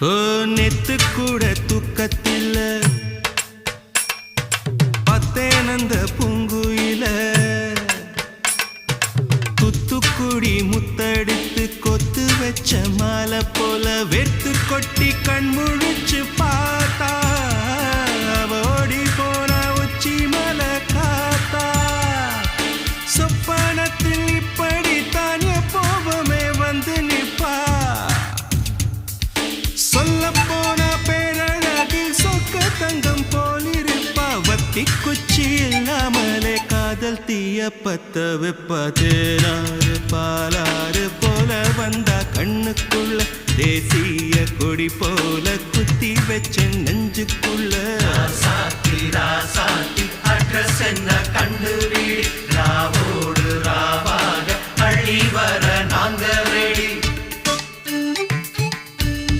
ஓ நெத்து கூட தூக்கத்தில்ல பத்தேனந்த பூங்குயில துத்துக்குடி முத்தடித்து கொத்து வச்ச மாலை போல வெத்து கொட்டி கண் முழிச்சு பார்த்தா ஓடி போன உச்சி மலை காத்தா சொப்பனத்தில் இப்படி தானே போவமே வந்து நிப்பா சொல்ல போன பேரழகில் சொக்க தங்கம் போலிருப்பா வத்தி குச்சி இல்லாமலே காதல் தீய பத்த வெப்ப தேனாறு பாலாறு போல வந்தா கண்ணுக்குள்ள தேசிய கொடி போல குத்தி வச்ச நெஞ்சுக்குள்ள ராசாத்தி ராசாத்தி அட்ரஸ் என்ன கண்டு வீடு ராவோடு ராவாக அள்ளி வர நாங்க